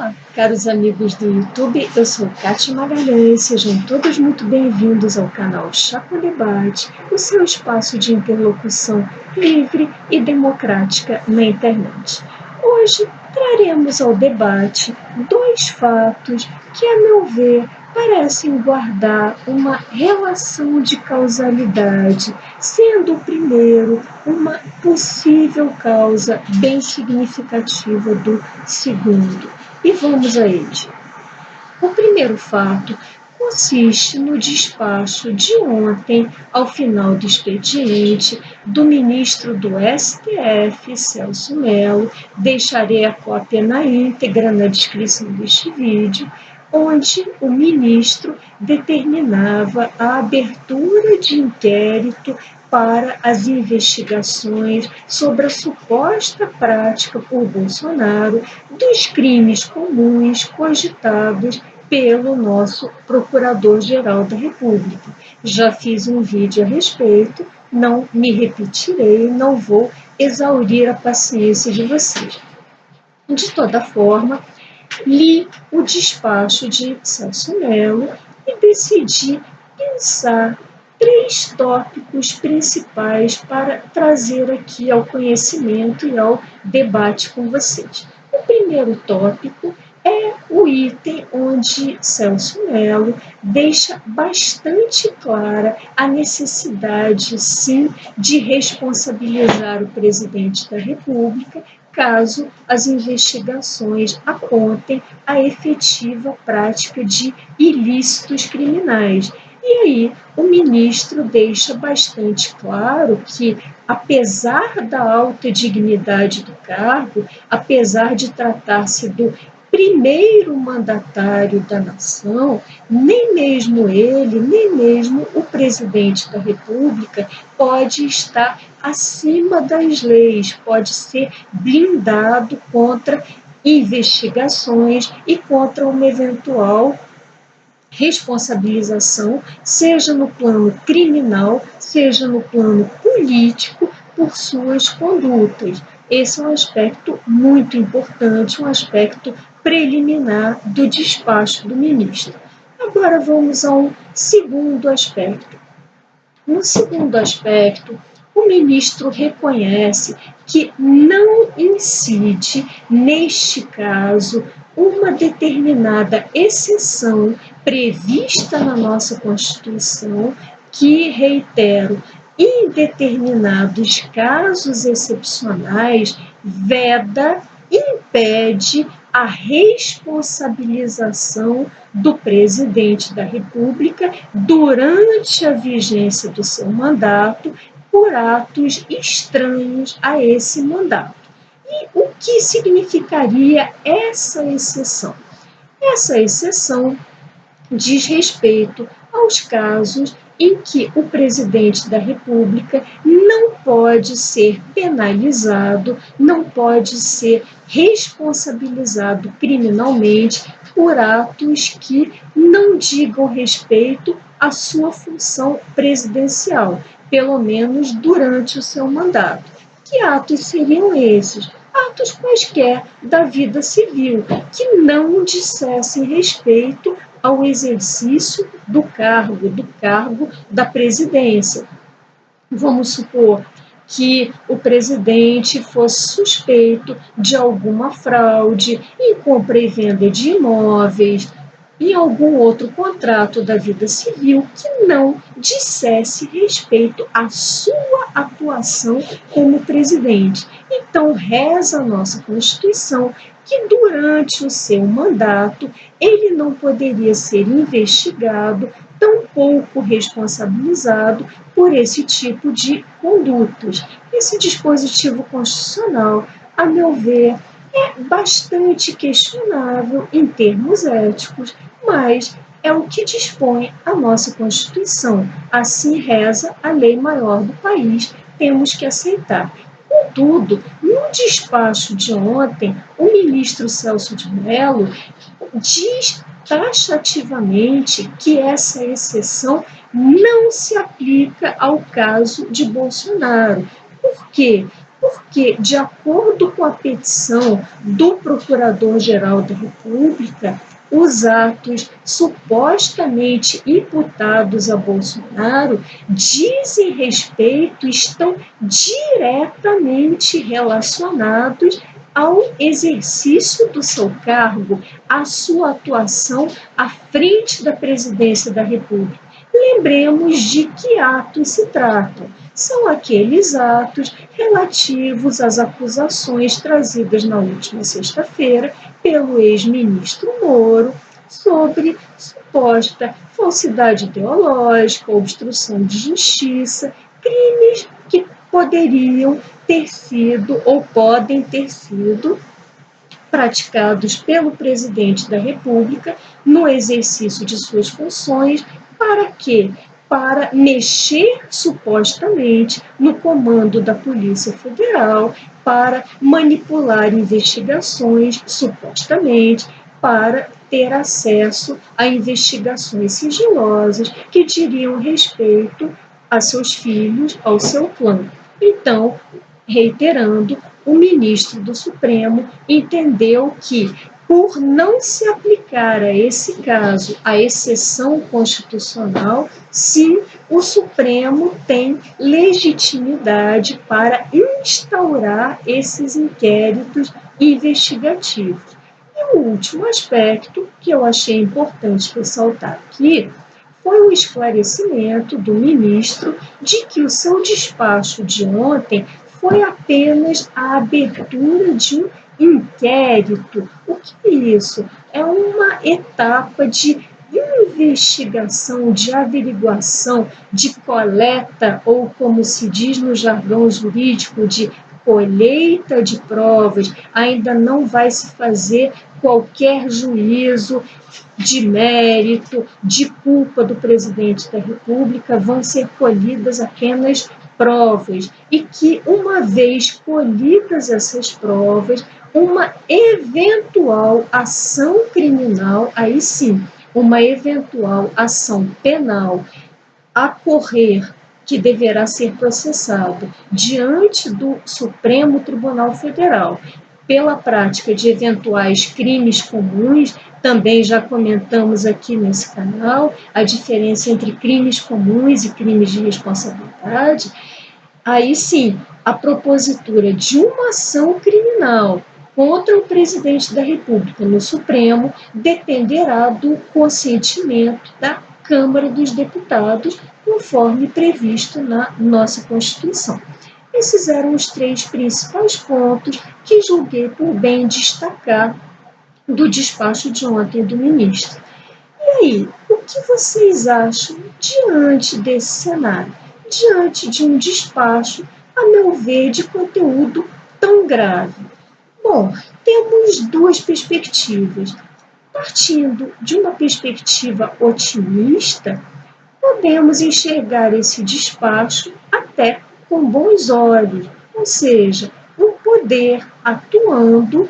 Olá, caros amigos do YouTube, eu sou Kátia Magalhães, sejam todos muito bem-vindos ao canal Chá com Debate, o seu espaço de interlocução livre e democrática na internet. Hoje traremos ao debate dois fatos que, a meu ver, parecem guardar uma relação de causalidade, sendo o primeiro uma possível causa bem significativa do segundo. E vamos a eles. O primeiro fato consiste no despacho de ontem, ao final do expediente, do ministro do STF, Celso Mello. Deixarei a cópia na íntegra na descrição deste vídeo, onde o ministro determinava a abertura de inquérito para as investigações sobre a suposta prática por Bolsonaro dos crimes comuns cogitados pelo nosso Procurador-Geral da República. Já fiz um vídeo a respeito, não me repetirei, não vou exaurir a paciência de vocês. De toda forma, li o despacho de Celso Mello e decidi pensar três tópicos principais para trazer aqui ao conhecimento e ao debate com vocês. O primeiro tópico é o item onde Celso Mello deixa bastante clara a necessidade, sim, de responsabilizar o presidente da República caso as investigações apontem a efetiva prática de ilícitos criminais. E aí, o ministro deixa bastante claro que, apesar da alta dignidade do cargo, apesar de tratar-se do primeiro mandatário da nação, nem mesmo ele, nem mesmo o presidente da República pode estar acima das leis, pode ser blindado contra investigações e contra uma eventual responsabilização, seja no plano criminal, seja no plano político, por suas condutas. Esse é um aspecto muito importante, um aspecto preliminar do despacho do ministro. Agora vamos ao segundo aspecto. No segundo aspecto, o ministro reconhece que não incide, neste caso, uma determinada exceção prevista na nossa Constituição, que, reitero, em determinados casos excepcionais, veda, impede a responsabilização do presidente da República durante a vigência do seu mandato por atos estranhos a esse mandato. E o que significaria essa exceção? Essa exceção diz respeito aos casos em que o presidente da República não pode ser penalizado, não pode ser responsabilizado criminalmente por atos que não digam respeito à sua função presidencial, pelo menos durante o seu mandato. Que atos seriam esses? Atos quaisquer da vida civil, que não dissessem respeito ao exercício do cargo da presidência. Vamos supor que o presidente fosse suspeito de alguma fraude em compra e venda de imóveis, em algum outro contrato da vida civil que não dissesse respeito à sua atuação como presidente. Então, reza a nossa Constituição que durante o seu mandato ele não poderia ser investigado, tampouco responsabilizado por esse tipo de condutas. Esse dispositivo constitucional, a meu ver, é bastante questionável em termos éticos, mas é o que dispõe a nossa Constituição. Assim reza a lei maior do país, temos que aceitar. Contudo, no despacho de ontem, o ministro Celso de Mello diz taxativamente que essa exceção não se aplica ao caso de Bolsonaro. Por quê? porque, de acordo com a petição do Procurador-Geral da República, os atos supostamente imputados a Bolsonaro dizem respeito, estão diretamente relacionados ao exercício do seu cargo, à sua atuação à frente da presidência da República. Lembremos de que atos se tratam. São aqueles atos relativos às acusações trazidas na última sexta-feira pelo ex-ministro Moro sobre suposta falsidade ideológica, obstrução de justiça, crimes que poderiam ter sido ou podem ter sido praticados pelo presidente da República no exercício de suas funções. Para quê? Para mexer supostamente no comando da Polícia Federal, para manipular investigações supostamente, para ter acesso a investigações sigilosas que diriam respeito a seus filhos, ao seu clã. Então, reiterando, o ministro do Supremo entendeu que, por não se aplicar a esse caso a exceção constitucional, sim, o Supremo tem legitimidade para instaurar esses inquéritos investigativos. E o último aspecto que eu achei importante ressaltar aqui foi o esclarecimento do ministro de que o seu despacho de ontem foi apenas a abertura de um inquérito. O que é isso? É uma etapa de investigação, de averiguação, de coleta, ou como se diz no jargão jurídico, de colheita de provas. Ainda não vai se fazer qualquer juízo de mérito, de culpa do presidente da República, vão ser colhidas apenas provas, e que, uma vez colhidas essas provas, uma eventual ação criminal, aí sim, uma eventual ação penal a correr, que deverá ser processado diante do Supremo Tribunal Federal pela prática de eventuais crimes comuns. Também já comentamos aqui nesse canal a diferença entre crimes comuns e crimes de responsabilidade. Aí sim, a propositura de uma ação criminal contra o presidente da República no Supremo dependerá do consentimento da Câmara dos Deputados, conforme previsto na nossa Constituição. Esses eram os três principais pontos que julguei por bem destacar do despacho de ontem do ministro. E aí, o que vocês acham diante desse cenário? Diante de um despacho, a meu ver, de conteúdo tão grave? Bom, temos duas perspectivas. Partindo de uma perspectiva otimista, podemos enxergar esse despacho até com bons olhos, ou seja, o poder atuando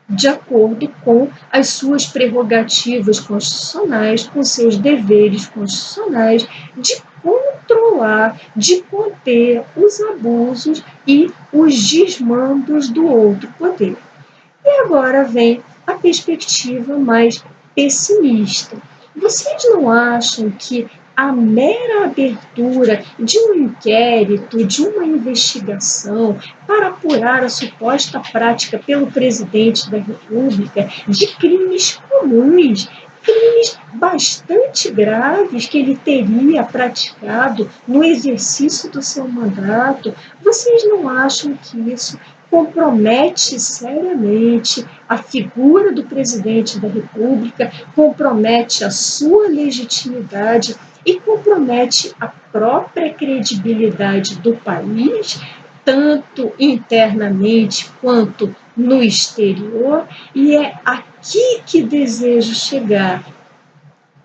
de acordo com as suas prerrogativas constitucionais, com seus deveres constitucionais de controlar, de conter os abusos e os desmandos do outro poder. E agora vem a perspectiva mais pessimista. Vocês não acham que a mera abertura de um inquérito, de uma investigação para apurar a suposta prática pelo presidente da República de crimes comuns, crimes bastante graves que ele teria praticado no exercício do seu mandato, vocês não acham que isso compromete seriamente a figura do presidente da República, compromete a sua legitimidade e compromete a própria credibilidade do país, tanto internamente quanto no exterior? E é aqui que desejo chegar,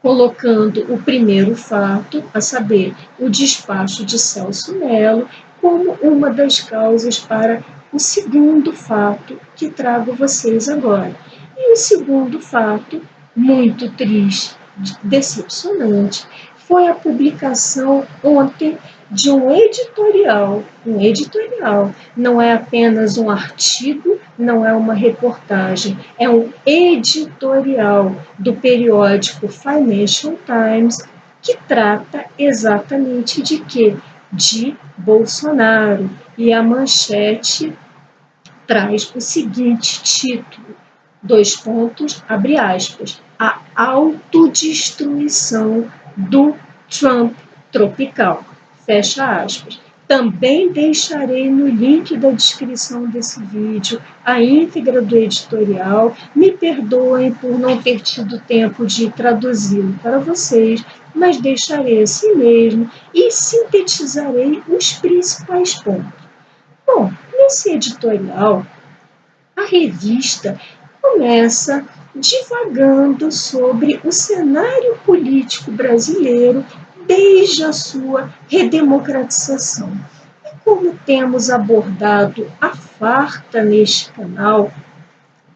colocando o primeiro fato, a saber, o despacho de Celso Mello, como uma das causas para o segundo fato que trago a vocês agora. E o segundo fato, muito triste, decepcionante, foi a publicação ontem de um editorial, não é apenas um artigo, não é uma reportagem, é um editorial do periódico Financial Times que trata exatamente de quê? De Bolsonaro. E a manchete traz o seguinte título, dois pontos, abre aspas, a autodestruição do Trump tropical, fecha aspas. Também deixarei no link da descrição desse vídeo a íntegra do editorial. Me perdoem por não ter tido tempo de traduzi-lo para vocês, mas deixarei assim mesmo e sintetizarei os principais pontos. Bom, nesse editorial, a revista começa divagando sobre o cenário político brasileiro desde a sua redemocratização. E como temos abordado a farta neste canal,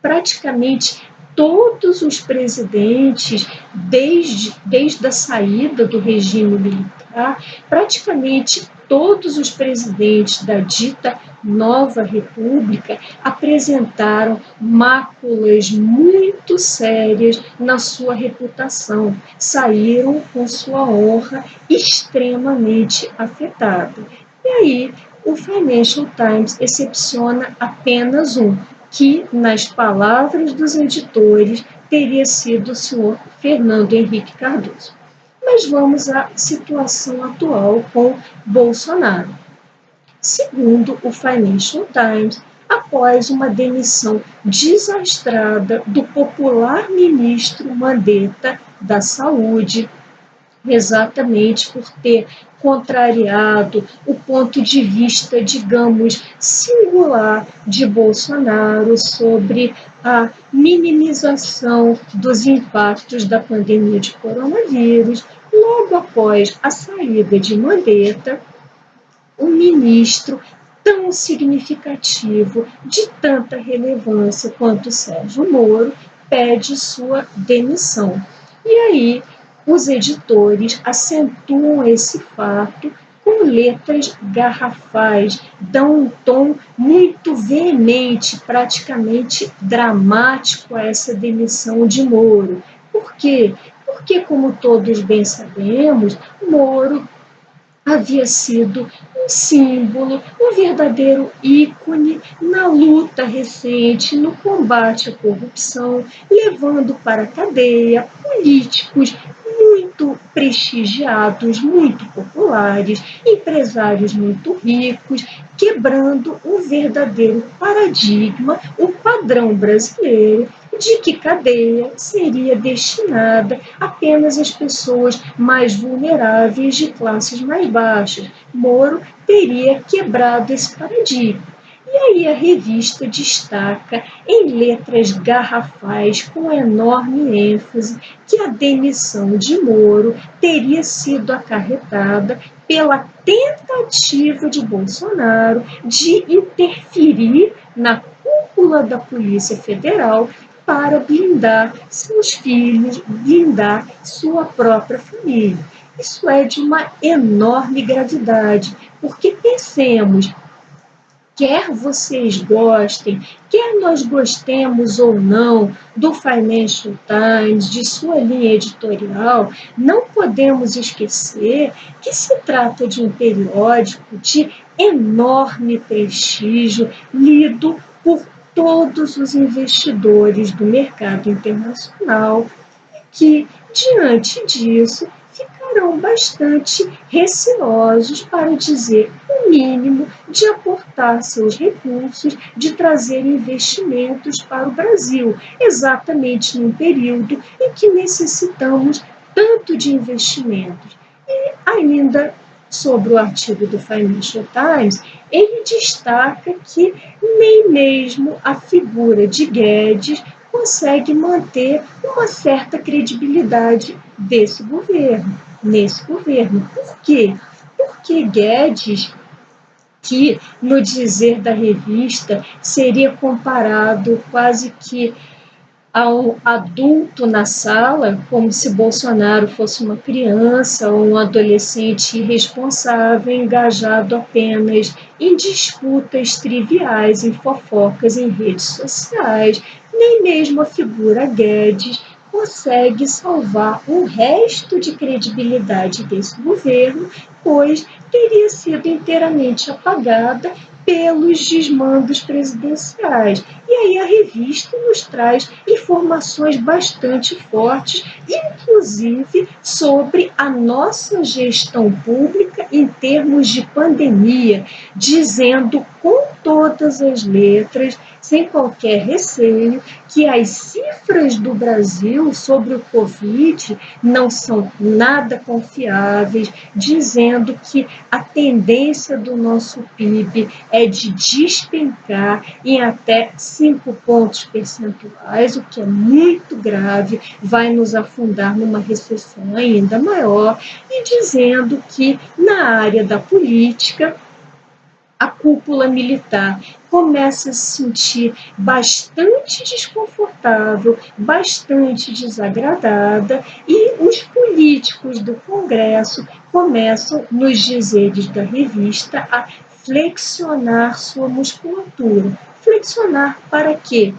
praticamente todos os presidentes, desde a saída do regime militar, praticamente todos os presidentes da dita Nova República apresentaram máculas muito sérias na sua reputação, saíram com sua honra extremamente afetada. E aí, o Financial Times excepciona apenas um, que, nas palavras dos editores, teria sido o senhor Fernando Henrique Cardoso. Mas vamos à situação atual com Bolsonaro. Segundo o Financial Times, após uma demissão desastrada do popular ministro Mandetta da Saúde, exatamente por ter contrariado o ponto de vista, digamos, singular de Bolsonaro sobre a minimização dos impactos da pandemia de coronavírus, logo após a saída de Mandetta, um ministro tão significativo, de tanta relevância quanto Sérgio Moro, pede sua demissão. E aí, os editores acentuam esse fato com letras garrafais, dão um tom muito veemente, praticamente dramático a essa demissão de Moro. Por quê? Porque, como todos bem sabemos, Moro havia sido um símbolo, um verdadeiro ícone na luta recente, no combate à corrupção, levando para a cadeia políticos muito prestigiados, muito populares, empresários muito ricos, quebrando um verdadeiro paradigma, o padrão brasileiro, de que cadeia seria destinada apenas às pessoas mais vulneráveis de classes mais baixas. Moro teria quebrado esse paradigma. E aí a revista destaca em letras garrafais, com enorme ênfase, que a demissão de Moro teria sido acarretada pela tentativa de Bolsonaro de interferir na cúpula da Polícia Federal para blindar seus filhos, blindar sua própria família. Isso é de uma enorme gravidade, porque pensemos, quer vocês gostem, quer nós gostemos ou não do Financial Times, de sua linha editorial, não podemos esquecer que se trata de um periódico de enorme prestígio, lido por todos os investidores do mercado internacional, que, diante disso, ficarão bastante receosos, para dizer o mínimo, de aportar seus recursos, de trazer investimentos para o Brasil, exatamente num período em que necessitamos tanto de investimentos. E ainda sobre o artigo do Financial Times, ele destaca que nem mesmo a figura de Guedes consegue manter uma certa credibilidade nesse governo. Por quê? Porque Guedes, que, no dizer da revista, seria comparado quase que a um adulto na sala, como se Bolsonaro fosse uma criança ou um adolescente irresponsável, engajado apenas em disputas triviais, em fofocas em redes sociais. Nem mesmo a figura Guedes consegue salvar um resto de credibilidade desse governo, pois teria sido inteiramente apagada pelos desmandos presidenciais. E aí a revista nos traz informações bastante fortes, inclusive sobre a nossa gestão pública em termos de pandemia, dizendo com todas as letras, sem qualquer receio, que as cifras do Brasil sobre o Covid não são nada confiáveis, dizendo que a tendência do nosso PIB é de despencar em até 5 pontos percentuais, o que é muito grave, vai nos afundar numa recessão ainda maior, e dizendo que na área da política a cúpula militar começa a se sentir bastante desconfortável, bastante desagradada, e os políticos do Congresso começam, nos dizeres da revista, a flexionar sua musculatura. Flexionar para quê?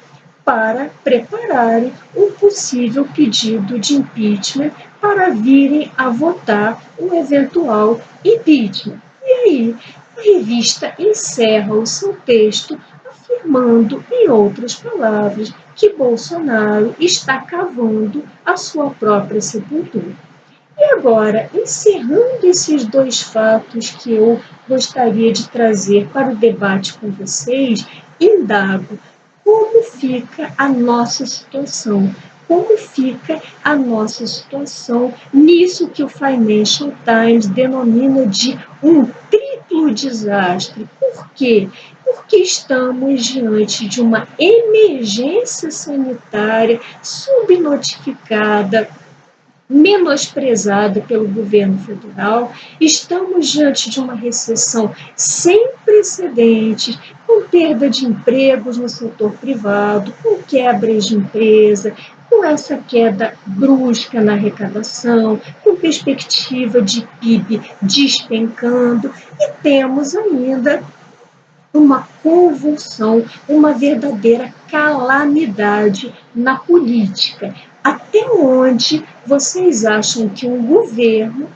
Para prepararem um possível pedido de impeachment para virem a votar um eventual impeachment. E aí, a revista encerra o seu texto afirmando, em outras palavras, que Bolsonaro está cavando a sua própria sepultura. E agora, encerrando esses dois fatos que eu gostaria de trazer para o debate com vocês, indago como fica a nossa situação, como fica a nossa situação nisso que o Financial Times denomina de um triplo desastre. Por quê? Porque estamos diante de uma emergência sanitária subnotificada, menosprezada pelo governo federal, estamos diante de uma recessão sem precedentes, com perda de empregos no setor privado, com quebras de empresa, com essa queda brusca na arrecadação, com perspectiva de PIB despencando, e temos ainda uma convulsão, uma verdadeira calamidade na política. Até onde vocês acham que um governo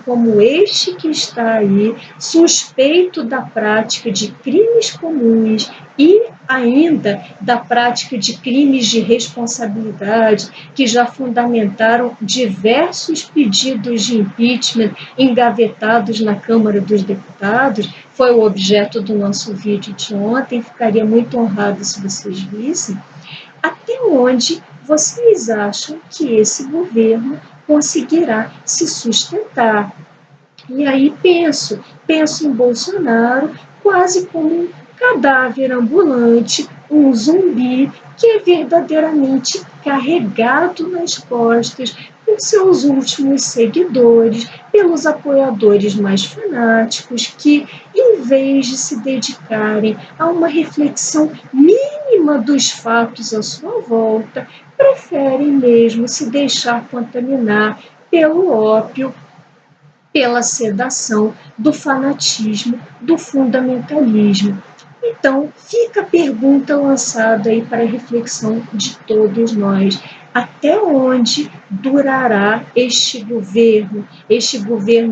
como este que está aí, suspeito da prática de crimes comuns e ainda da prática de crimes de responsabilidade, que já fundamentaram diversos pedidos de impeachment engavetados na Câmara dos Deputados, foi o objeto do nosso vídeo de ontem, ficaria muito honrado se vocês vissem. Até onde vocês acham que esse governo conseguirá se sustentar? E aí penso em Bolsonaro quase como um cadáver ambulante, um zumbi que é verdadeiramente carregado nas costas por seus últimos seguidores, pelos apoiadores mais fanáticos que, em vez de se dedicarem a uma reflexão mínima dos fatos à sua volta, preferem mesmo se deixar contaminar pelo ópio, pela sedação, do fanatismo, do fundamentalismo. Então, fica a pergunta lançada aí para a reflexão de todos nós. Até onde durará este governo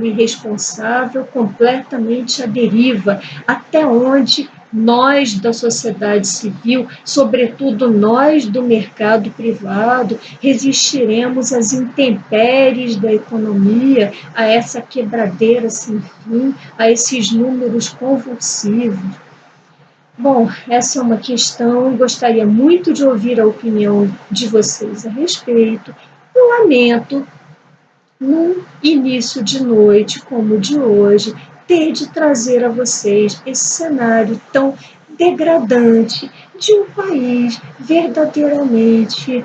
irresponsável, completamente à deriva? Até onde nós da sociedade civil, sobretudo nós do mercado privado, resistiremos às intempéries da economia, a essa quebradeira sem fim, a esses números convulsivos? Bom, essa é uma questão, gostaria muito de ouvir a opinião de vocês a respeito. Eu lamento, num início de noite como o de hoje, ter de trazer a vocês esse cenário tão degradante de um país verdadeiramente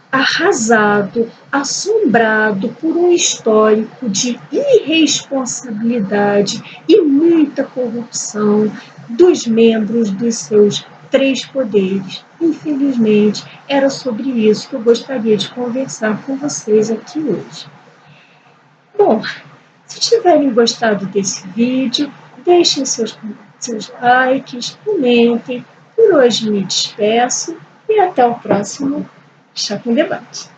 arrasado, assombrado por um histórico de irresponsabilidade e muita corrupção dos membros dos seus três poderes. Infelizmente, era sobre isso que eu gostaria de conversar com vocês aqui hoje. Bom, se tiverem gostado desse vídeo, deixem seus likes, comentem. Por hoje me despeço e até o próximo Chá com Debate.